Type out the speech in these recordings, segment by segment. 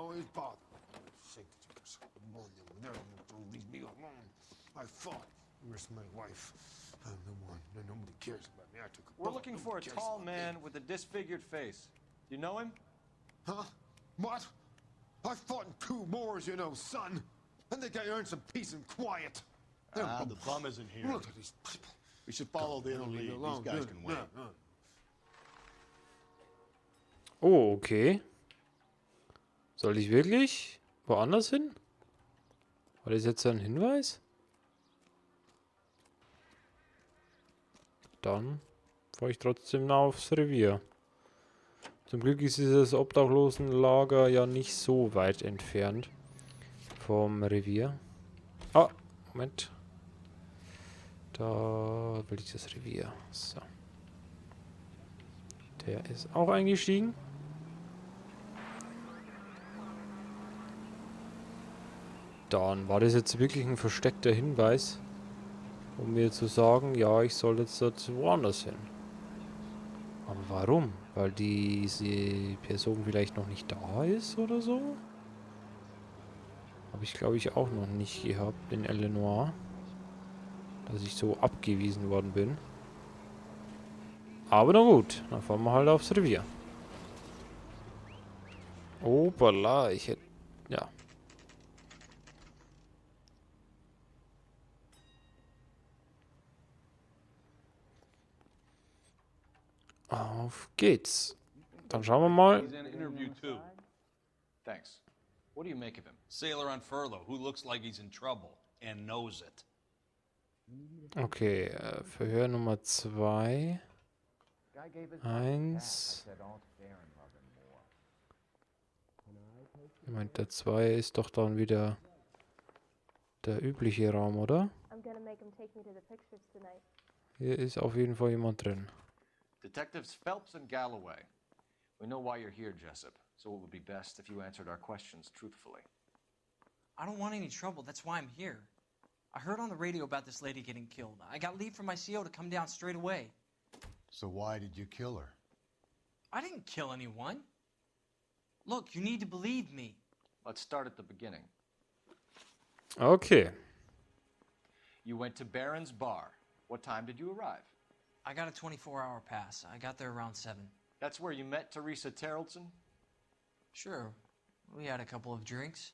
always bother me. Sick that you got so bully with everyone. Don't leave me alone. I fought. You risked my wife. I'm the one. Nobody cares about me. I took a We're looking for a tall man with a disfigured face. You know him? Huh? What? I fought in 2 wars, you know, son. I think I earned some peace and quiet. The bum isn't here. Look at these people. We should follow the inner lead. These guys can wait. Oh, okay. Soll ich wirklich woanders hin? War das jetzt ein Hinweis? Dann fahre ich trotzdem aufs Revier. Zum Glück ist dieses Obdachlosenlager ja nicht so weit entfernt vom Revier. Ah, Moment. Da will ich das Revier. So. Der ist auch eingestiegen. Dann war das jetzt wirklich ein versteckter Hinweis, um mir zu sagen, ja, ich soll jetzt woanders hin. Aber warum? Weil diese Person vielleicht noch nicht da ist oder so? Habe ich, glaube ich, auch noch nicht gehabt in Noire, dass ich so abgewiesen worden bin. Aber na gut, dann fahren wir halt aufs Revier. Opala, ich hätte... Ja. Auf geht's. Dann schauen wir mal. He's in an interview too. Thanks. What do you make of him? Sailor on furlough who looks like he's in trouble and knows it. Okay, Verhör Nummer 2. 1. Moment, der 2 ist doch dann wieder der übliche Raum, oder? Hier ist auf jeden Fall jemand drin. Detectives Phelps and Galloway. We know why you're here, Jessup, so it would be best if you answered our questions truthfully. I don't want any trouble, that's why I'm here. I heard on the radio about this lady getting killed. I got leave from my CO to come down straight away. So why did you kill her? I didn't kill anyone. Look, you need to believe me. Let's start at the beginning. Okay. You went to Baron's bar. What time did you arrive? I got a 24-hour pass. I got there around 7. That's where you met Teresa Terrelson? Sure. We had a couple of drinks.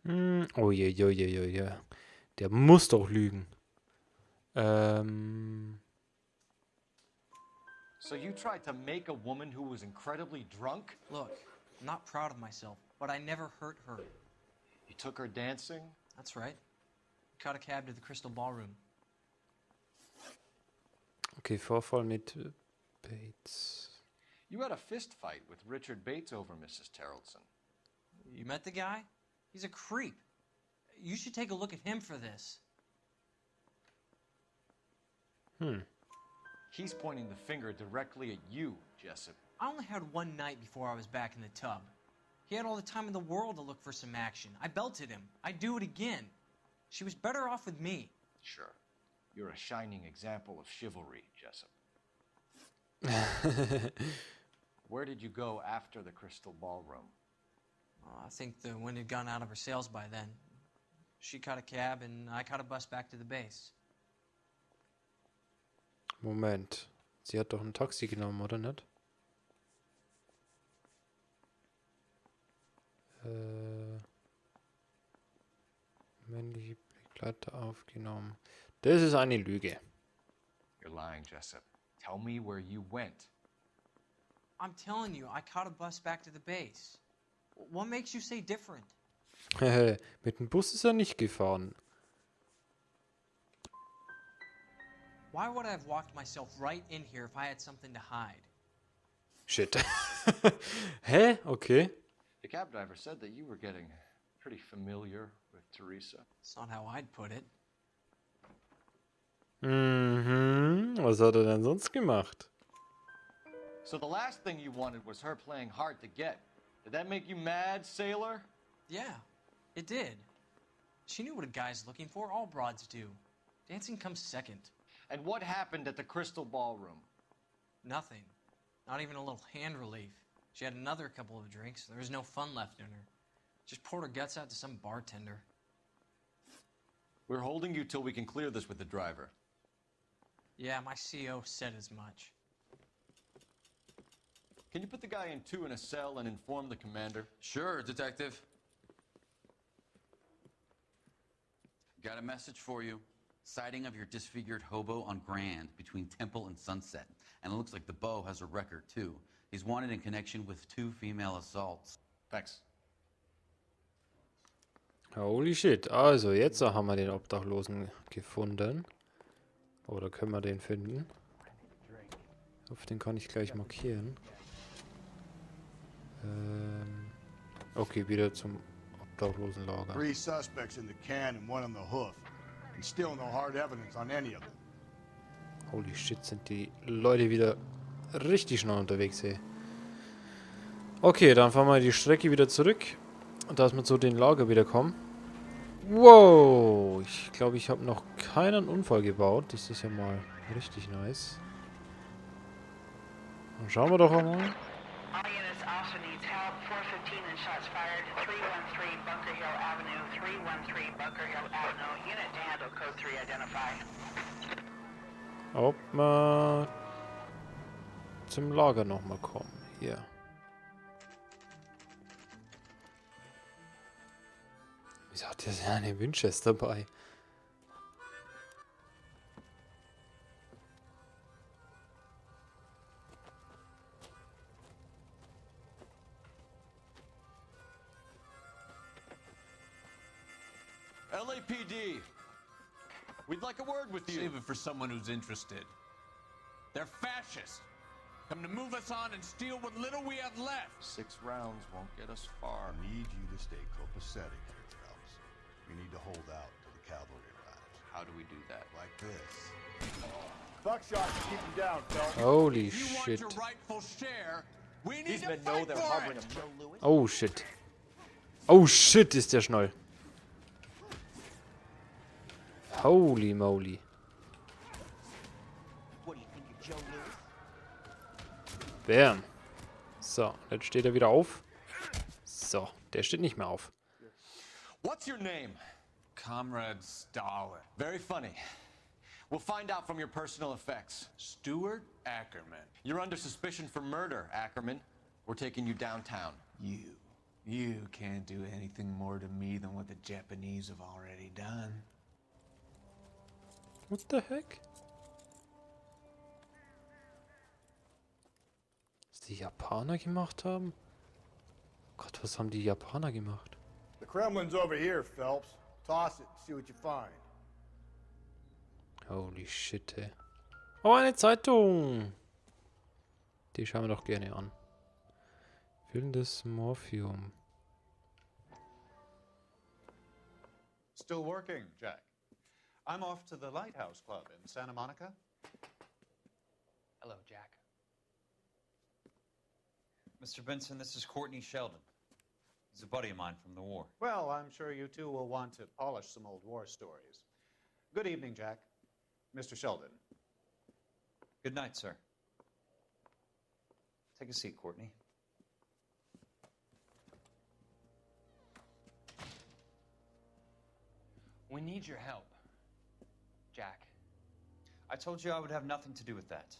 Oh je, je, je, je, je. Der muss doch lügen. So you tried to make a woman who was incredibly drunk? Look, I'm not proud of myself, but I never hurt her. You took her dancing? That's right. Caught a cab to the Crystal Ballroom. Okay, Vorfall mit Bates. You had a fist fight with Richard Bates over Mrs. Terrelson. You met the guy? He's a creep. You should take a look at him for this. He's pointing the finger directly at you, Jessup. I only had one night before I was back in the tub. He had all the time in the world to look for some action. I belted him. I'd do it again. She was better off with me. Sure. You're a shining example of chivalry, Jessup. Where did you go after the Crystal Ballroom? I think the wind had gone out of her sails by then. She caught a cab and I caught a bus back to the base. Moment. Sie hat doch ein Taxi genommen, oder nicht? Männliche Begleiter aufgenommen. Das ist eine Lüge. You're lying, Jessup. Tell me where you went. I'm telling you, I caught a bus back to the base. What makes you say different? Mit dem Bus ist er nicht gefahren. Why would I have walked myself right in here if I had something to hide? Shit. Hä? Okay. The cab driver said that you were getting pretty familiar with Teresa. It's not how I'd put it. Was hat er denn sonst gemacht? So the last thing you wanted was her playing hard to get. Did that make you mad, sailor? Yeah, it did. She knew what a guy's looking for. All broads do. Dancing comes second. And what happened at the Crystal Ballroom? Nothing. Not even a little hand relief. She had another couple of drinks. There was no fun left in her. Just poured her guts out to some bartender. We're holding you till we can clear this with the driver. Yeah, my CO said as much. Can you put the guy in 2 in a cell and inform the commander? Sure, Detective. Got a message for you. Sighting of your disfigured hobo on Grand between Temple and Sunset. And it looks like the Beau has a record, too. He's wanted in connection with 2 female assaults. Thanks. Holy shit. Also, jetzt haben wir den Obdachlosen gefunden. Oder können wir den finden? Ich hoffe, den kann ich gleich markieren. Okay, wieder zum Obdachlosenlager. 3 suspects in the can and 1 on the hoof. And still no hard evidence on any of them. Holy shit, sind die Leute wieder richtig schnell unterwegs, ey. Okay, dann fahren wir die Strecke wieder zurück. Dass wir zu den Lager wieder kommen. Wow! Ich glaube, ich habe noch keinen Unfall gebaut. Das ist ja mal richtig nice. Dann schauen wir doch einmal. All units also needs help. 415 and shots fired. 313 Bunker Hill Avenue. 313 Bunker Hill Avenue. Unit to handle code 3 identify. Ob wir zum Lager nochmal kommen. Hier. Wieso hat der ja eine Winchester dabei? LAPD! We'd like a word with you. Save it for someone who's interested. They're fascists. Come to move us on and steal what little we have left. 6 rounds won't get us far. I need you to stay copacetic here, Phelps. We need to hold out till the cavalry arrives. How do we do that? Like this. Buckshot to keep him down, Phelps. Holy If you want shit. your rightful share, we need These to men know fight they're for harboring it. a Joe Louis. Oh shit. Oh shit, ist der schnell. Holy moly. What do you think of Joe Louis? Bam. So, jetzt steht er wieder auf. So, der steht nicht mehr auf. What's your name? Comrade Stalin. Very funny. We'll find out from your personal effects. Stuart Ackerman. You're under suspicion for murder, Ackerman. We're taking you downtown. You can't do anything more to me than what the Japanese have already done. What the heck? Was die Japaner gemacht haben? Gott, was haben die Japaner gemacht? The Kremlin's over here, Phelps. Toss it and see what you find. Holy shit, ey. Oh, eine Zeitung! Die schauen wir doch gerne an. Füllendes Morphium. Still working, Jack. I'm off to the Lighthouse Club in Santa Monica. Hello, Jack. Mr. Benson, this is Courtney Sheldon. He's a buddy of mine from the war. Well, I'm sure you two will want to polish some old war stories. Good evening, Jack. Mr. Sheldon. Good night, sir. Take a seat, Courtney. We need your help, Jack. I told you I would have nothing to do with that.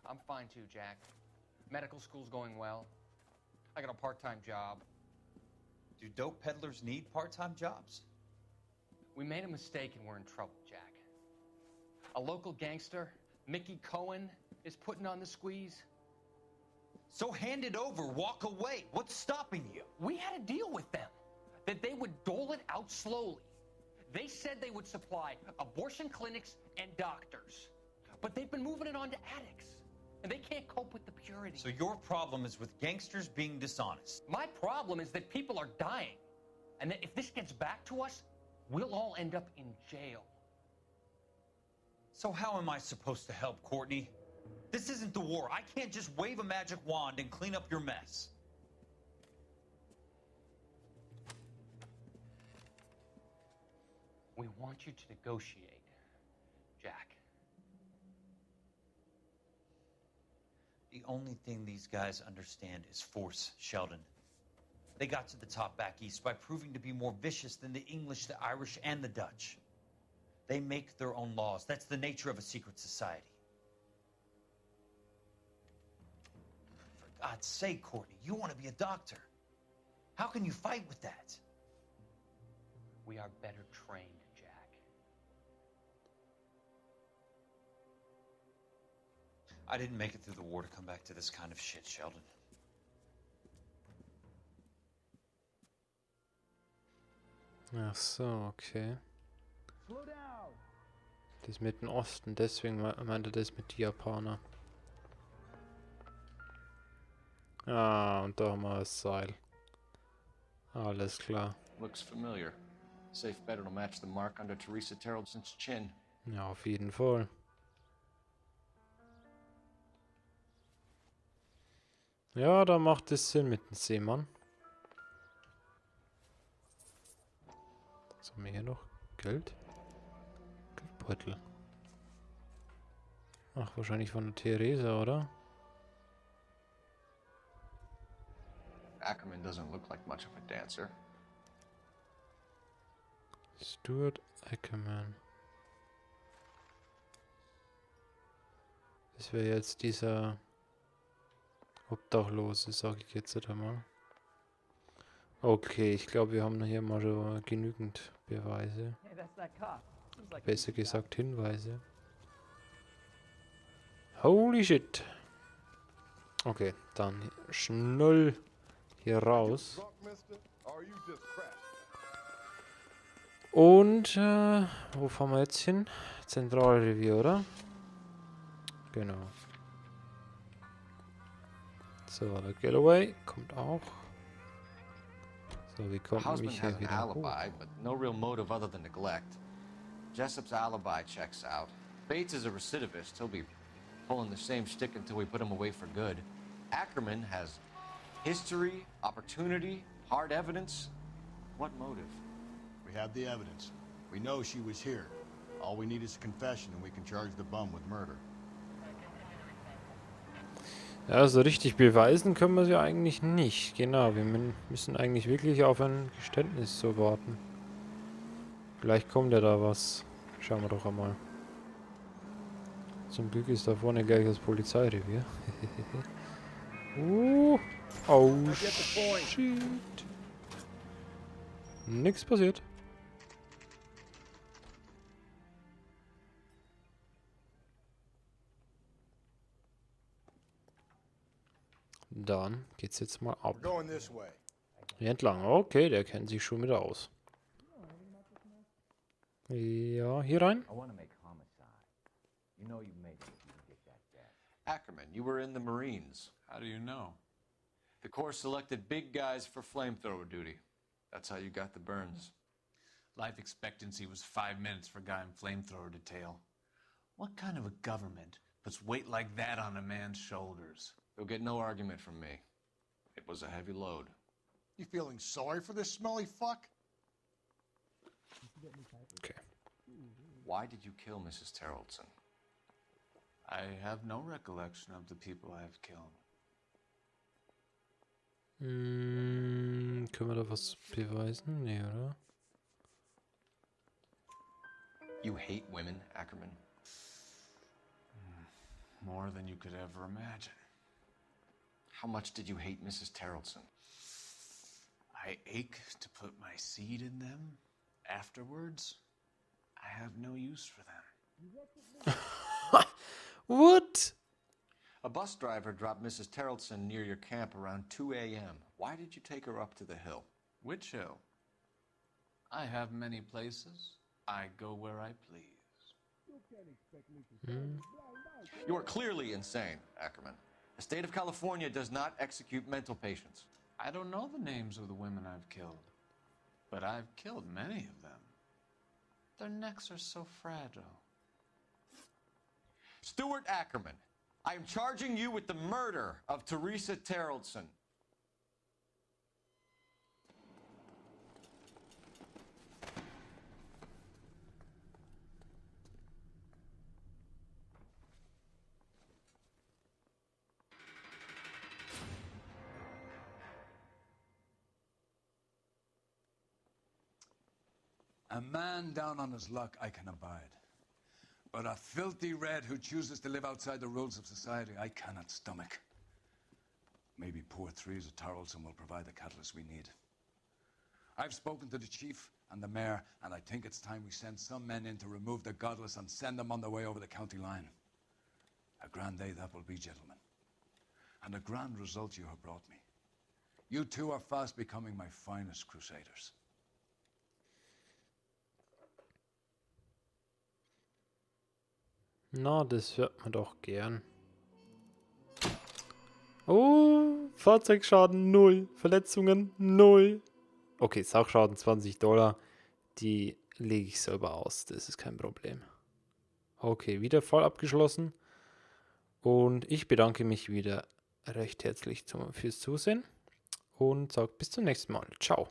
I'm fine too, Jack. Medical school's going well. I got a part-time job. Do dope peddlers need part-time jobs? We made a mistake and we're in trouble, Jack. A local gangster, Mickey Cohen, is putting on the squeeze. So hand it over, walk away. What's stopping you? We had a deal with them that they would dole it out slowly. They said they would supply abortion clinics and doctors, but they've been moving it on to addicts, and they can't cope with the purity. So your problem is with gangsters being dishonest. My problem is that people are dying, and that if this gets back to us, we'll all end up in jail. So how am I supposed to help, Courtney? This isn't the war. I can't just wave a magic wand and clean up your mess. We want you to negotiate, Jack. The only thing these guys understand is force, Sheldon. They got to the top back east by proving to be more vicious than the English, the Irish, and the Dutch. They make their own laws. That's the nature of a secret society. For God's sake, Courtney, you want to be a doctor. How can you fight with that? We are better trained, Jack. I didn't make it through the war to come back to this kind of shit, Sheldon. Ach so, okay. Das mit dem Osten, deswegen meinte das mit die Japaner. Ah, und da haben wir das Seil. Alles klar. Looks familiar. Safe bet it'll match the mark under Teresa Terrelson's chin. Ja, auf jeden Fall. Ja, da macht es Sinn mit dem Seemann. Was haben wir hier noch? Geld? Geldbeutel. Ach, wahrscheinlich von der Theresa, oder? Ackerman doesn't look like much of a dancer. Stuart Ackerman. Das wäre jetzt dieser Obdachlose, sage ich jetzt einmal. Okay, ich glaube, wir haben hier mal schon genügend Beweise. Besser gesagt Hinweise. Holy shit. Okay, dann schnell hier raus. Und, wo fahren wir jetzt hin? Zentralrevier, oder? Genau. So, der Getaway kommt auch. So, wie kommt Husband mich has hier an wieder hoch? alibi, but no real motive other than neglect. Jessup's alibi checks out. Bates is a recidivist. He'll be pulling the same shtick until we put him away for good. Ackerman has history, opportunity, hard evidence. What motive? We have the evidence. We know she was here. All we need is a confession and we can charge the bum with murder. Ja, so richtig beweisen können wir sie eigentlich nicht. Genau, wir müssen eigentlich wirklich auf ein Geständnis so warten. Vielleicht kommt ja da was. Schauen wir doch einmal. Zum Glück ist da vorne gleich das Polizeirevier. Oh, shit. Nix passiert. Dann geht's jetzt mal ab. Hier entlang. Okay, der kennt sich schon wieder aus. Ja, hier rein. Ackerman, you were in the Marines. How do you know? The Corps selected big guys for flamethrower duty. That's how you got the burns. Life expectancy was 5 minutes for a guy in flamethrower detail. What kind of a government puts weight like that on a man's shoulders? You'll get no argument from me. It was a heavy load. You feeling sorry for this smelly fuck? Okay. Why did you kill Mrs. Terrelson? I have no recollection of the people I have killed. Können wir da was beweisen? Nee, oder? You hate women, Ackerman? More than you could ever imagine. How much did you hate Mrs. Terrelson? I ache to put my seed in them. Afterwards, I have no use for them. What? A bus driver dropped Mrs. Terrelson near your camp around 2 a.m. Why did you take her up to the hill? Which hill? I have many places. I go where I please. You are clearly insane, Ackerman. The state of California does not execute mental patients. I don't know the names of the women I've killed, but I've killed many of them. Their necks are so fragile. Stuart Ackerman, I am charging you with the murder of Teresa Terrelson. A man down on his luck I can abide. But a filthy red who chooses to live outside the rules of society, I cannot stomach. Maybe poor Threes of Tarleton will provide the catalyst we need. I've spoken to the chief and the mayor, and I think it's time we send some men in to remove the godless and send them on their way over the county line. A grand day that will be, gentlemen. And a grand result you have brought me. You two are fast becoming my finest crusaders. Na, das hört man doch gern. Oh, Fahrzeugschaden 0, Verletzungen 0. Okay, Sachschaden $20. Die lege ich selber aus, das ist kein Problem. Okay, wieder voll abgeschlossen. Und ich bedanke mich wieder recht herzlich fürs Zusehen und sage bis zum nächsten Mal. Ciao.